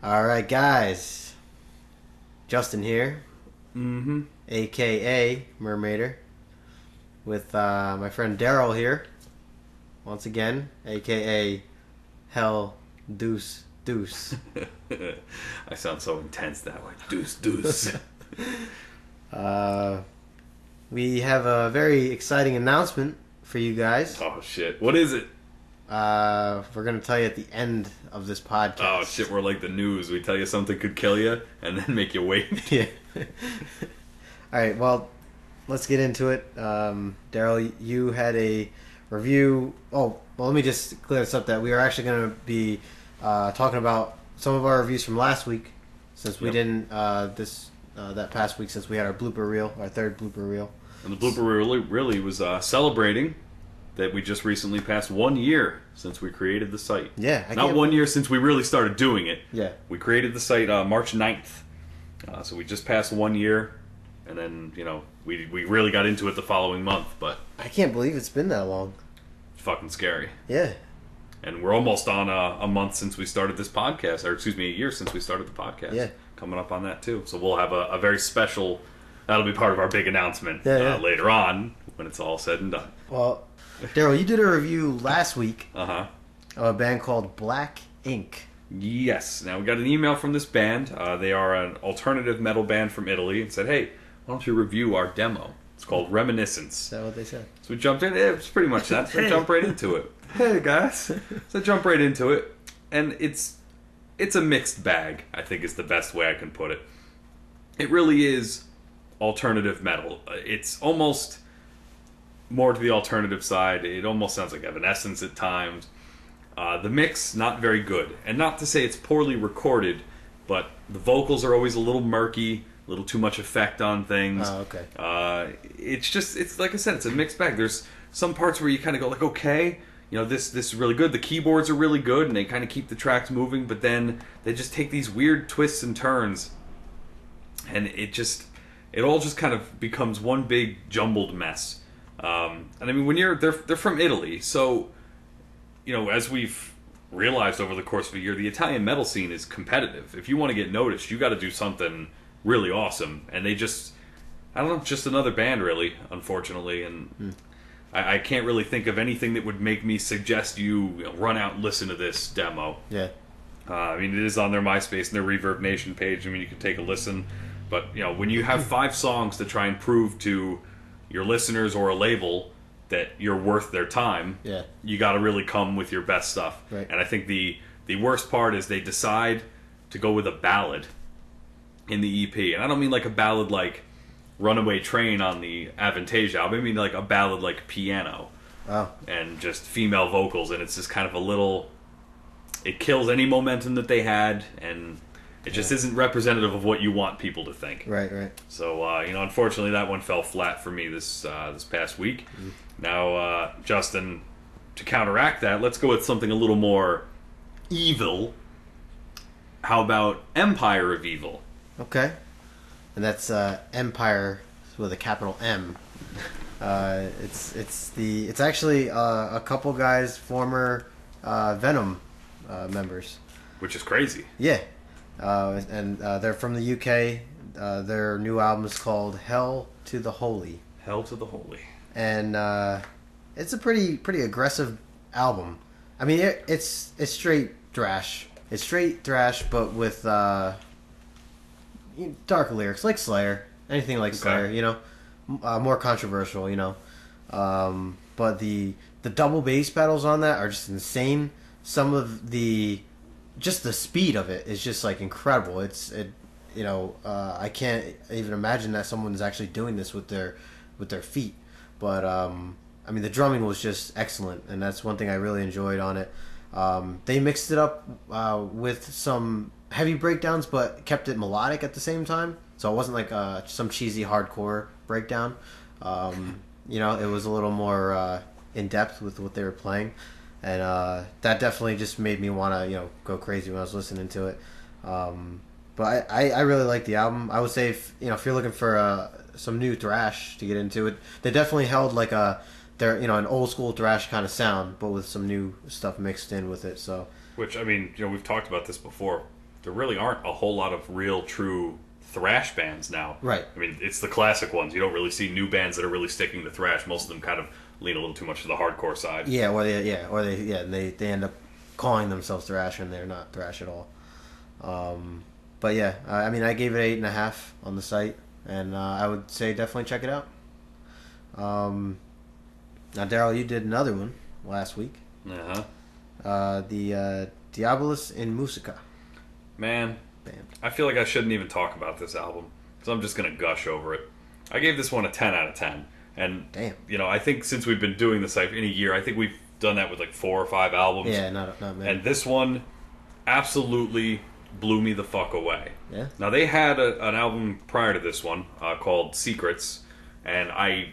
Alright, guys. Justin here, Mm-hmm. aka Mermaider, with my friend Darrell here, once again, aka Hell Deuce Deuce. I sound so intense that way. Deuce, deuce. We have a very exciting announcement for you guys. Oh, shit. What is it? We're going to tell you at the end of this podcast. Oh, shit. We're like the news. We tell you something could kill you and then make you wait. Yeah. Alright, well, let's get into it. Darrell, you had a review. Oh, well, let me just clear this up that we are actually going to be talking about some of our reviews from last week, since we didn't that past week, since we had our blooper reel, our third blooper reel. And the blooper really was celebrating that we just recently passed 1 year since we created the site. Yeah. Not 1 year since we really started doing it. Yeah. We created the site March 9th. So we just passed 1 year. And then, we really got into it the following month. But I can't believe it's been that long. it's fucking scary. Yeah. And we're almost on a month since we started this podcast. Or excuse me, a year since we started the podcast. Yeah. Coming up on that too. So we'll have a very special... That'll be part of our big announcement later on when it's all said and done. Well, Darrell, you did a review last week Uh-huh. of a band called Black Ink. Yes. Now, we got an email from this band. They are an alternative metal band from Italy and said, hey, why don't you review our demo? It's called Reminiscence. Is that what they said? So we jumped in. It's pretty much that. So we jumped right into it. Hey, guys. So jump right into it. And it's a mixed bag, I think is the best way I can put it. It really is alternative metal. It's almost more to the alternative side. It almost sounds like Evanescence at times. The mix, not very good. And not to say it's poorly recorded, but the vocals are always a little murky, a little too much effect on things. Oh, okay. It's like I said, it's a mixed bag. There's some parts where you kind of go like, okay, this is really good. The keyboards are really good, and they kind of keep the tracks moving, but then they just take these weird twists and turns, and it all just kind of becomes one big jumbled mess. And I mean, they're from Italy, so as we've realized over the course of a year, the Italian metal scene is competitive. If you want to get noticed, you got to do something really awesome. And I don't know, just another band, really, unfortunately. And I can't really think of anything that would make me suggest you run out and listen to this demo. Yeah. I mean, it is on their MySpace and their Reverb Nation page. I mean, you can take a listen. But, when you have 5 songs to try and prove to your listeners or a label that you're worth their time, you got to really come with your best stuff. Right. And I think the worst part is they decide to go with a ballad in the EP. And I don't mean like a ballad like Runaway Train on the Avantasia album. I mean like a ballad like Piano. Oh. And just female vocals. And it's just kind of a little... It kills any momentum that they had, and... It just isn't representative of what you want people to think. Right. So, unfortunately, that one fell flat for me this past week. Mm-hmm. Now, Justin, to counteract that, let's go with something a little more evil. How about M-Pire of Evil? Okay. And that's M-Pire with a capital M. It's actually a couple guys, former Venom members. Which is crazy. Yeah. And they're from the UK. Their new album is called Hell to the Holy. Hell to the Holy. And it's a pretty aggressive album. I mean, it's straight thrash. It's straight thrash, but with dark lyrics, like Slayer. Anything like Slayer, more controversial, But the double bass pedals on that are just insane. Some of the speed of it is just like incredible. I can't even imagine that someone's actually doing this with their feet. But I mean, the drumming was just excellent, and that's one thing I really enjoyed on it. They mixed it up with some heavy breakdowns, but kept it melodic at the same time. So it wasn't like some cheesy hardcore breakdown. It was a little more in depth with what they were playing. And that definitely just made me want to, go crazy when I was listening to it. But I really like the album. I would say if you're looking for some new thrash to get into it, they definitely held like an old school thrash kind of sound, but with some new stuff mixed in with it. So Which, I mean, we've talked about this before. there really aren't a whole lot of real, true thrash bands now. Right. I mean, it's the classic ones. You don't really see new bands that are really sticking to thrash. Most of them kind of lean a little too much to the hardcore side. Yeah, and they end up calling themselves thrash and they're not thrash at all. But yeah, I mean, I gave it 8.5 on the site, and I would say definitely check it out. Now, Darrell, you did another one last week. The Diabulus In Musica. Man, band. I feel like I shouldn't even talk about this album, so I'm just going to gush over it. I gave this one a 10 out of 10. And, damn. You know, I think since we've been doing this like in a year, I think we've done that with like 4 or 5 albums. Yeah, not many. And this one absolutely blew me the fuck away. Yeah. Now, they had an album prior to this one called Secrets, and I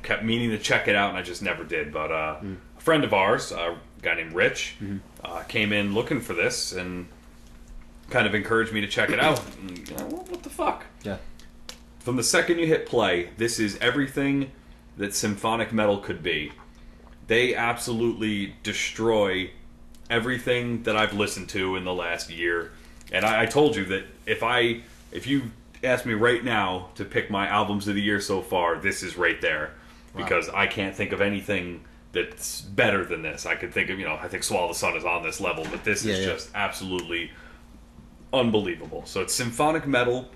kept meaning to check it out, and I just never did. But a friend of ours, a guy named Rich, came in looking for this and kind of encouraged me to check it out. And, what the fuck? Yeah. From the second you hit play, this is everything that symphonic metal could be. They absolutely destroy everything that I've listened to in the last year. And I told you that if you ask me right now to pick my albums of the year so far, this is right there. Wow. Because I can't think of anything that's better than this. I could think of, I think Swallow the Sun is on this level, but this is just absolutely unbelievable. So it's symphonic metal,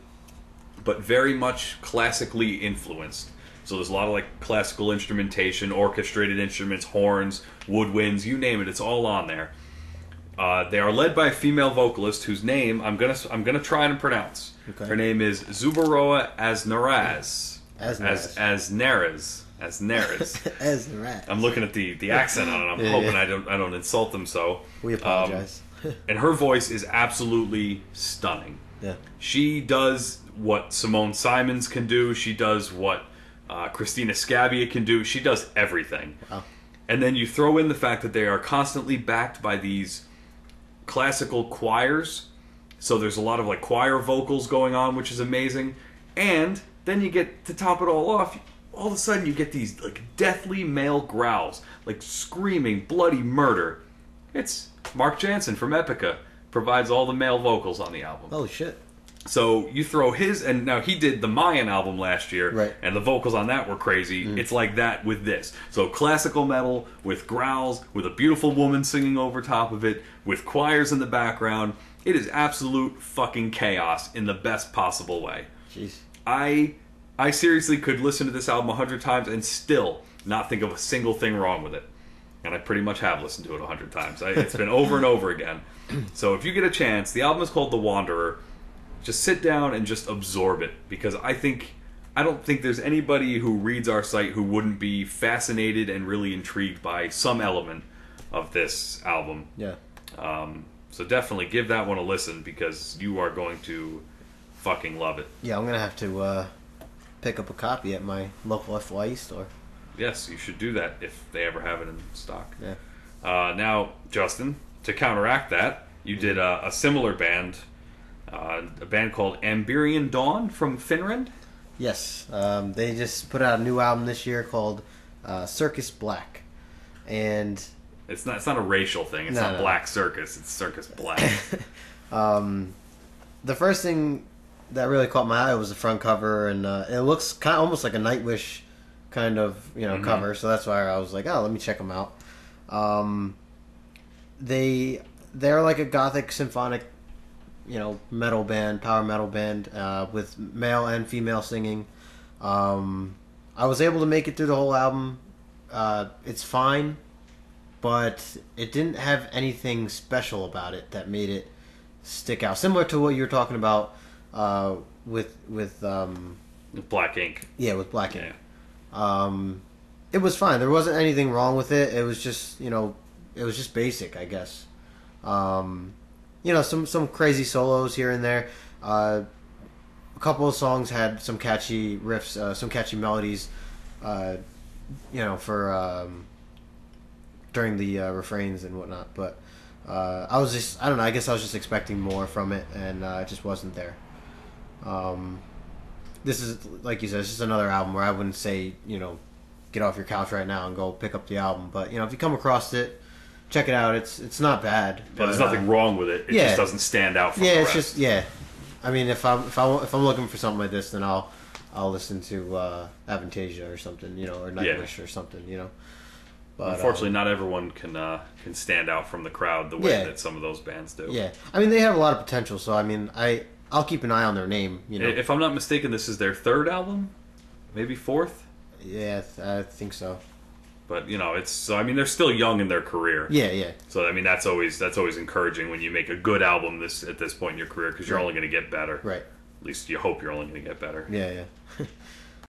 but very much classically influenced. So there's a lot of like classical instrumentation, orchestrated instruments, horns, woodwinds, you name it, it's all on there. They are led by a female vocalist whose name I'm gonna try and pronounce. Okay. Her name is Zubaroa Aznaraz. Aznaraz. I'm looking at the accent on it. I'm hoping I don't insult them. So we apologize. And her voice is absolutely stunning. Yeah. She does what Simone Simons can do. She does what Christina Scabbia can do. She does everything. Wow. And then you throw in the fact that they are constantly backed by these classical choirs. So there's a lot of like choir vocals going on, which is amazing. And then you get to top it all off, all of a sudden you get these like deathly male growls, like screaming bloody murder. It's Mark Jansen from Epica provides all the male vocals on the album. Oh shit. So you throw his, and now he did the Mayan album last year, right, and the vocals on that were crazy. It's like that with this. So classical metal with growls, with a beautiful woman singing over top of it, with choirs in the background. It is absolute fucking chaos in the best possible way. Jeez. I seriously could listen to this album 100 times and still not think of a single thing wrong with it. And I pretty much have listened to it 100 times. It's been over and over again. So if you get a chance, the album is called The Wanderer. Just sit down and just absorb it, because I don't think there's anybody who reads our site who wouldn't be fascinated and really intrigued by some element of this album. Yeah. So definitely give that one a listen, because you are going to fucking love it. Yeah, I'm gonna have to pick up a copy at my local FYE store. Yes, you should do that if they ever have it in stock. Yeah. Now, Justin, to counteract that, you did a similar band. A band called Amberian Dawn from Finland. Yes, they just put out a new album this year called Circus Black, and it's not a racial thing. It's not Black Circus. It's Circus Black. The first thing that really caught my eye was the front cover, and it looks kind of almost like a Nightwish kind of cover. So that's why I was like, oh, let me check them out. They're like a gothic symphonic, metal band, power metal band, with male and female singing. I was able to make it through the whole album. It's fine, but it didn't have anything special about it that made it stick out. Similar to what you were talking about with Black Ink. Yeah, with Black Ink. Yeah. It was fine. There wasn't anything wrong with it. It was just, it was just basic, I guess. Some crazy solos here and there. A couple of songs had some catchy riffs, some catchy melodies, for during the refrains and whatnot. But I don't know, I guess I was just expecting more from it, and it just wasn't there. This is, like you said, it's just another album where I wouldn't say, get off your couch right now and go pick up the album. But, if you come across it, check it out. It's not bad. But, there's nothing wrong with it. It just doesn't stand out from the rest. It's just I mean, if I'm looking for something like this, then I'll listen to Avantasia or something, or Nightwish or something, But, unfortunately, not everyone can stand out from the crowd the way that some of those bands do. Yeah, I mean, they have a lot of potential. So I mean, I'll keep an eye on their name. If I'm not mistaken, this is their third album, maybe fourth. Yeah, I think so. But I mean, they're still young in their career. Yeah. So I mean, that's always encouraging when you make a good album at this point in your career, because you're only going to get better. Right. At least you hope you're only going to get better. Yeah.